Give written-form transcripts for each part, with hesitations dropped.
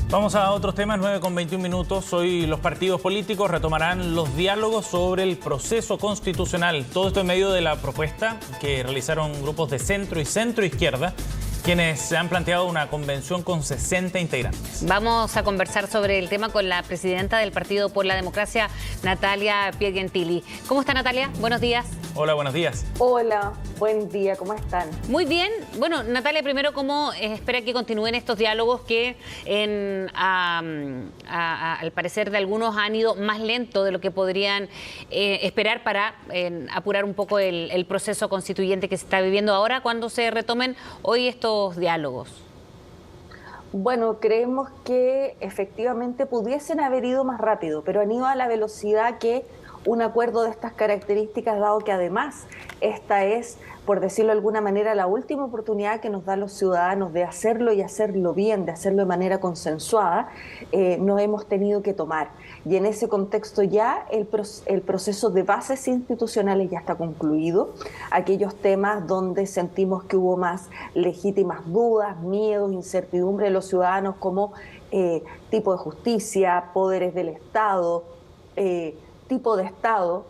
Vamos a otros temas, 9:21. Hoy los partidos políticos retomarán los diálogos sobre el proceso constitucional. Todo esto en medio de la propuesta que realizaron grupos de centro y centro-izquierda, quienes se han planteado una convención con 60 integrantes. Vamos a conversar sobre el tema con la presidenta del Partido por la Democracia, Natalia Piergentili. ¿Cómo está, Natalia? Buenos días. Hola, buenos días. Hola, buen día, ¿cómo están? Muy bien. Bueno, Natalia, primero, ¿cómo espera que continúen estos diálogos que al parecer de algunos han ido más lento de lo que podrían esperar para apurar un poco el proceso constituyente que se está viviendo ahora cuando se retomen hoy estos diálogos? Bueno, creemos que efectivamente pudiesen haber ido más rápido, pero han ido a la velocidad que un acuerdo de estas características, dado que además esta es, por decirlo de alguna manera, la última oportunidad que nos dan los ciudadanos de hacerlo y hacerlo bien, de hacerlo de manera consensuada, nos hemos tenido que tomar. Y en ese contexto ya el proceso de bases institucionales ya está concluido. Aquellos temas donde sentimos que hubo más legítimas dudas, miedos, incertidumbre de los ciudadanos, como tipo de justicia, poderes del Estado, tipo de Estado,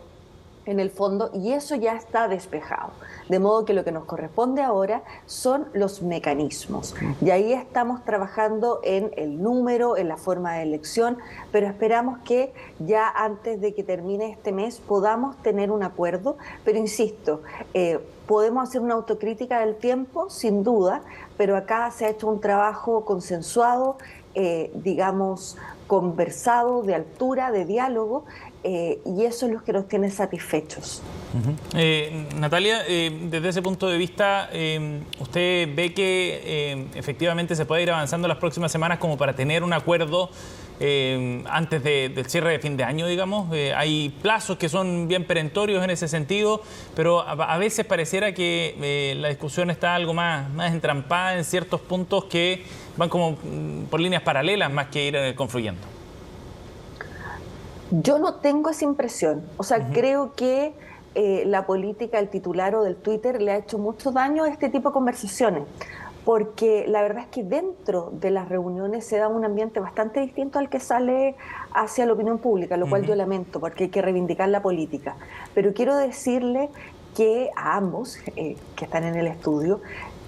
en el fondo, y eso ya está despejado. De modo que lo que nos corresponde ahora son los mecanismos. Y ahí estamos trabajando en el número, en la forma de elección, pero esperamos que ya antes de que termine este mes podamos tener un acuerdo. Pero insisto, podemos hacer una autocrítica del tiempo, sin duda, pero acá se ha hecho un trabajo consensuado, digamos, conversado, de altura, de diálogo, y eso es lo que nos tiene satisfechos. Natalia, desde ese punto de vista, ¿usted ve que efectivamente se puede ir avanzando las próximas semanas como para tener un acuerdo antes del cierre de fin de año, digamos? Hay plazos que son bien perentorios en ese sentido, pero a veces pareciera que la discusión está algo más entrampada en ciertos puntos que van como por líneas paralelas más que ir confluyendo. Yo no tengo esa impresión. O sea, creo que la política, el titular o del Twitter le ha hecho mucho daño a este tipo de conversaciones, porque la verdad es que dentro de las reuniones se da un ambiente bastante distinto al que sale hacia la opinión pública, lo cual yo lamento, porque hay que reivindicar la política. Pero quiero decirle que a ambos que están en el estudio,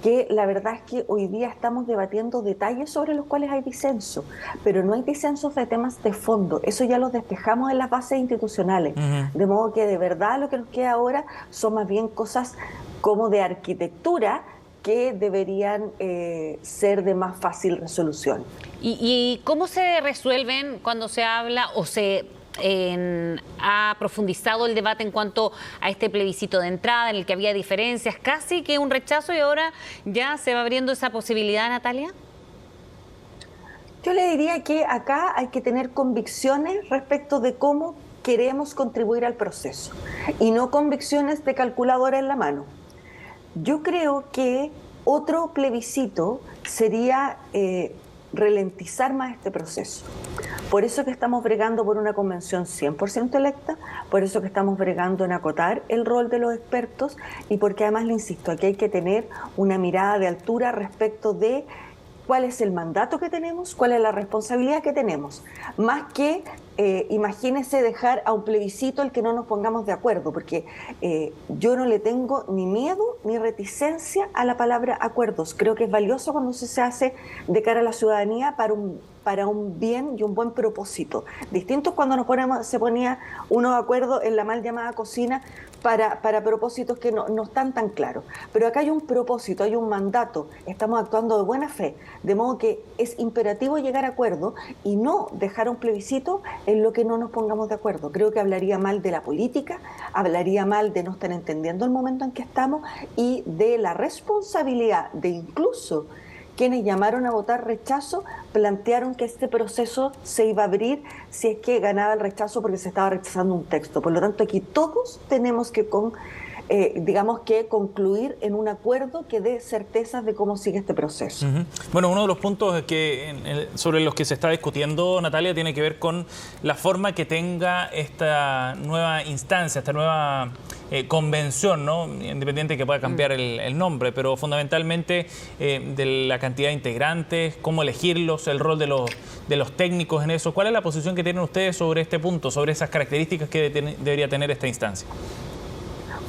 que la verdad es que hoy día estamos debatiendo detalles sobre los cuales hay disenso, pero no hay disensos de temas de fondo. Eso ya los despejamos en las bases institucionales. De modo que de verdad lo que nos queda ahora son más bien cosas como de arquitectura que deberían ser de más fácil resolución. ¿Y cómo se resuelven cuando se habla o se ha profundizado el debate en cuanto a este plebiscito de entrada en el que había diferencias, casi que un rechazo, y ahora ya se va abriendo esa posibilidad, Natalia? Yo le diría que acá hay que tener convicciones respecto de cómo queremos contribuir al proceso y no convicciones de calculadora en la mano. Yo creo que otro plebiscito sería ralentizar más este proceso. Por eso que estamos bregando por una convención 100% electa, por eso que estamos bregando en acotar el rol de los expertos y porque además, le insisto, aquí hay que tener una mirada de altura respecto de cuál es el mandato que tenemos, cuál es la responsabilidad que tenemos, más que imagínese dejar a un plebiscito el que no nos pongamos de acuerdo, porque yo no le tengo ni miedo ni reticencia a la palabra acuerdos. Creo que es valioso cuando se hace de cara a la ciudadanía para un bien y un buen propósito. Distinto es cuando se ponía uno de acuerdo en la mal llamada cocina para propósitos que no están tan claros. Pero acá hay un propósito, hay un mandato, estamos actuando de buena fe, de modo que es imperativo llegar a acuerdo y no dejar un plebiscito en lo que no nos pongamos de acuerdo. Creo que hablaría mal de la política, hablaría mal de no estar entendiendo el momento en que estamos y de la responsabilidad de incluso quienes llamaron a votar rechazo, plantearon que este proceso se iba a abrir si es que ganaba el rechazo porque se estaba rechazando un texto. Por lo tanto, aquí todos tenemos que digamos que concluir en un acuerdo que dé certezas de cómo sigue este proceso. Bueno, uno de los puntos sobre los que se está discutiendo, Natalia, tiene que ver con la forma que tenga esta nueva instancia, esta nueva convención, ¿no? Independiente que pueda cambiar el nombre, pero fundamentalmente de la cantidad de integrantes, cómo elegirlos, el rol de los técnicos en eso. ¿Cuál es la posición que tienen ustedes sobre este punto, sobre esas características que debería tener esta instancia?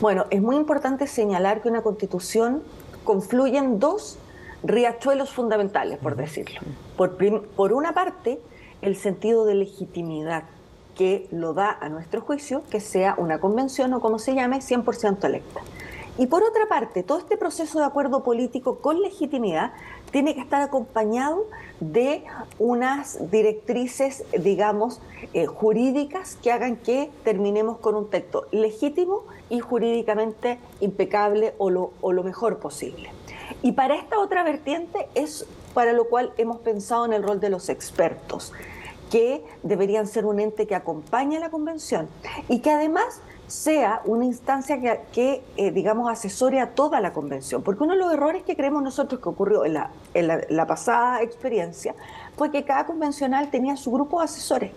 Bueno, es muy importante señalar que una constitución confluye en dos riachuelos fundamentales, por decirlo. Por una parte, el sentido de legitimidad que lo da a nuestro juicio que sea una convención o como se llame, 100% electa. Y por otra parte, todo este proceso de acuerdo político con legitimidad tiene que estar acompañado de unas directrices, digamos, jurídicas que hagan que terminemos con un texto legítimo y jurídicamente impecable o lo mejor posible. Y para esta otra vertiente es para lo cual hemos pensado en el rol de los expertos, que deberían ser un ente que acompañe a la convención y que además sea una instancia que digamos, asesore a toda la convención. Porque uno de los errores que creemos nosotros que ocurrió en la pasada experiencia fue que cada convencional tenía su grupo de asesores.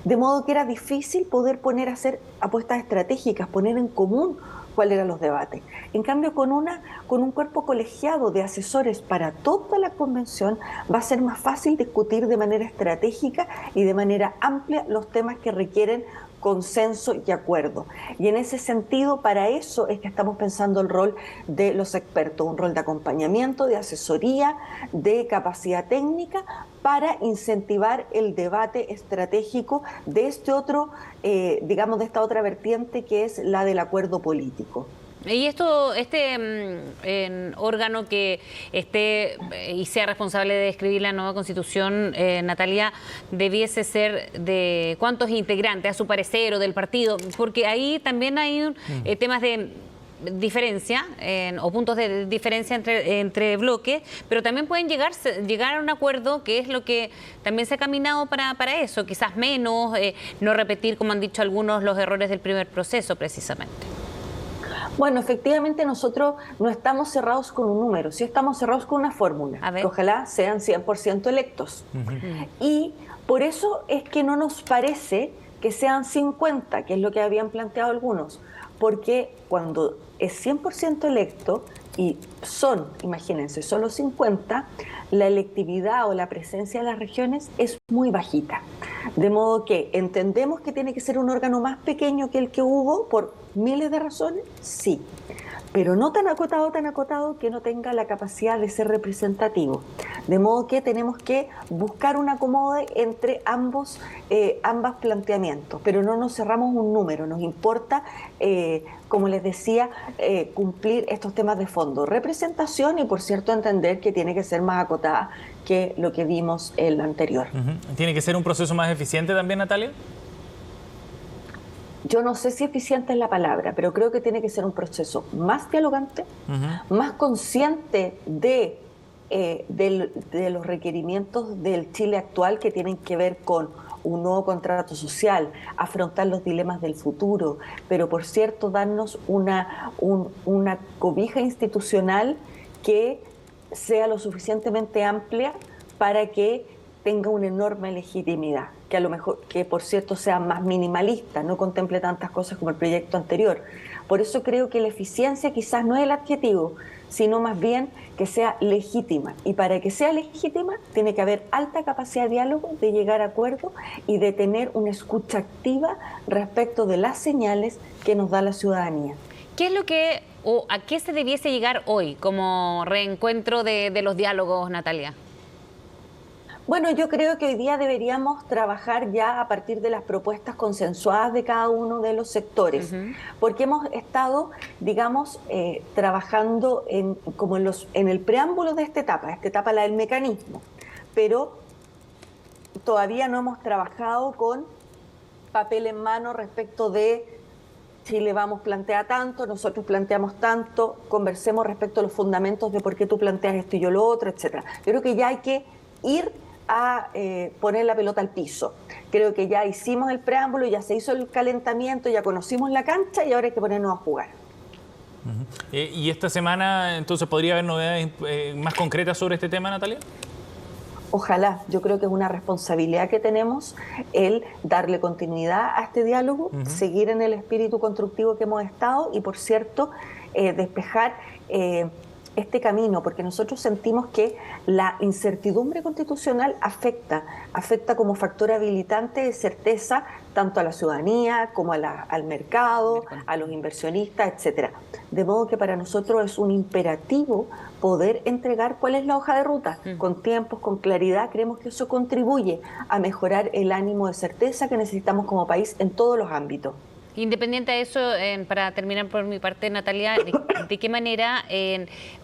De modo que era difícil poder poner a hacer apuestas estratégicas, poner en común cuáles eran los debates. En cambio, con un cuerpo colegiado de asesores para toda la convención, va a ser más fácil discutir de manera estratégica y de manera amplia los temas que requieren consenso y acuerdo. Y en ese sentido, para eso es que estamos pensando el rol de los expertos, un rol de acompañamiento, de asesoría, de capacidad técnica, para incentivar el debate estratégico de este otro, digamos, de esta otra vertiente que es la del acuerdo político. Y este órgano que esté y sea responsable de escribir la nueva Constitución, Natalia, debiese ser de cuántos integrantes, a su parecer, o del partido, porque ahí también hay temas de diferencia o puntos de diferencia entre bloques, pero también pueden llegar a un acuerdo, que es lo que también se ha caminado para eso, quizás menos, no repetir, como han dicho algunos, los errores del primer proceso, precisamente. Bueno, efectivamente nosotros no estamos cerrados con un número, sí estamos cerrados con una fórmula, que ojalá sean 100% electos. Y por eso es que no nos parece que sean 50, que es lo que habían planteado algunos, porque cuando es 100% electo y son, imagínense, solo 50, la electividad o la presencia de las regiones es muy bajita. De modo que entendemos que tiene que ser un órgano más pequeño que el que hubo por miles de razones, sí, pero no tan acotado que no tenga la capacidad de ser representativo. De modo que tenemos que buscar un acomode entre ambos planteamientos, pero no nos cerramos un número, nos importa, como les decía, cumplir estos temas de fondo, representación y, por cierto, entender que tiene que ser más acotada que lo que vimos en la anterior. ¿Tiene que ser un proceso más eficiente también, Natalia? Yo no sé si eficiente es la palabra, pero creo que tiene que ser un proceso más dialogante, más consciente de los requerimientos del Chile actual, que tienen que ver con un nuevo contrato social, afrontar los dilemas del futuro, pero por cierto darnos una cobija institucional que sea lo suficientemente amplia para que tenga una enorme legitimidad, que a lo mejor, que por cierto sea más minimalista, no contemple tantas cosas como el proyecto anterior. Por eso creo que la eficiencia quizás no es el adjetivo, sino más bien que sea legítima. Y para que sea legítima tiene que haber alta capacidad de diálogo, de llegar a acuerdos y de tener una escucha activa respecto de las señales que nos da la ciudadanía. ¿Qué es lo que o a qué se debiese llegar hoy como reencuentro de los diálogos, Natalia? Bueno, yo creo que hoy día deberíamos trabajar ya a partir de las propuestas consensuadas de cada uno de los sectores, porque hemos estado, digamos, trabajando en el preámbulo de esta etapa la del mecanismo, pero todavía no hemos trabajado con papel en mano respecto de Chile vamos plantea tanto, nosotros planteamos tanto, conversemos respecto a los fundamentos de por qué tú planteas esto y yo lo otro, etcétera. Yo creo que ya hay que ir a poner la pelota al piso. Creo que ya hicimos el preámbulo, ya se hizo el calentamiento, ya conocimos la cancha y ahora hay que ponernos a jugar. ¿Y esta semana entonces podría haber novedades más concretas sobre este tema, Natalia? Ojalá, yo creo que es una responsabilidad que tenemos el darle continuidad a este diálogo, seguir en el espíritu constructivo que hemos estado y, por cierto, despejar este camino, porque nosotros sentimos que la incertidumbre constitucional afecta como factor habilitante de certeza tanto a la ciudadanía como al mercado, a los inversionistas, etcétera. De modo que para nosotros es un imperativo poder entregar cuál es la hoja de ruta, con tiempos, con claridad. Creemos que eso contribuye a mejorar el ánimo de certeza que necesitamos como país en todos los ámbitos. Independiente de eso, para terminar por mi parte, Natalia, ¿de qué manera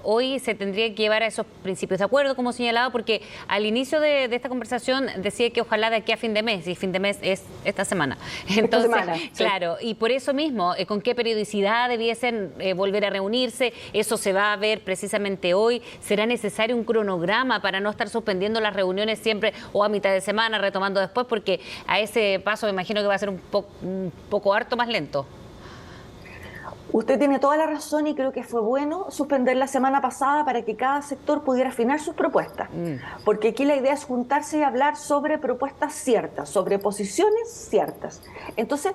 hoy se tendría que llevar a esos principios de acuerdo, como señalado? Porque al inicio de esta conversación decía que ojalá de aquí a fin de mes, y fin de mes es esta semana. Entonces, claro, y por eso mismo, ¿con qué periodicidad debiesen volver a reunirse? Eso se va a ver precisamente hoy. ¿Será necesario un cronograma para no estar suspendiendo las reuniones siempre o a mitad de semana, retomando después? Porque a ese paso me imagino que va a ser un poco harto más lento. Usted tiene toda la razón y creo que fue bueno suspender la semana pasada para que cada sector pudiera afinar sus propuestas. Porque aquí la idea es juntarse y hablar sobre propuestas ciertas, sobre posiciones ciertas. Entonces,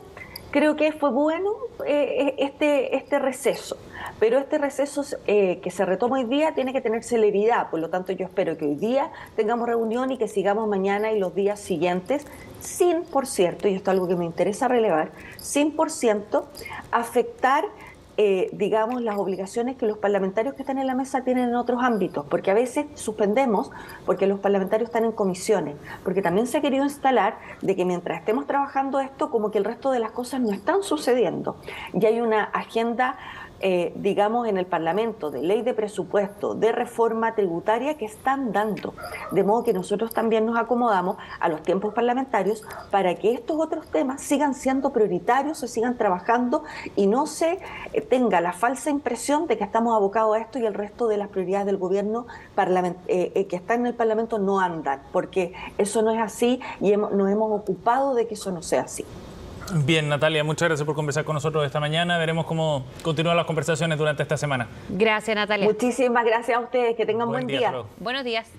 creo que fue bueno este receso. Pero este receso que se retoma hoy día tiene que tener celeridad. Por lo tanto, yo espero que hoy día tengamos reunión y que sigamos mañana y los días siguientes sin, por cierto, y esto es algo que me interesa relevar, sin, por ciento, afectar digamos, las obligaciones que los parlamentarios que están en la mesa tienen en otros ámbitos, porque a veces suspendemos porque los parlamentarios están en comisiones, porque también se ha querido instalar de que mientras estemos trabajando esto, como que el resto de las cosas no están sucediendo. Y hay una agenda digamos, en el Parlamento, de ley de presupuesto, de reforma tributaria que están dando. De modo que nosotros también nos acomodamos a los tiempos parlamentarios para que estos otros temas sigan siendo prioritarios, se sigan trabajando y no se tenga la falsa impresión de que estamos abocados a esto y el resto de las prioridades del gobierno que está en el Parlamento no andan, porque eso no es así y nos hemos ocupado de que eso no sea así. Bien, Natalia, muchas gracias por conversar con nosotros esta mañana. Veremos cómo continúan las conversaciones durante esta semana. Gracias, Natalia. Muchísimas gracias a ustedes. Que tengan buen día. Buenos días.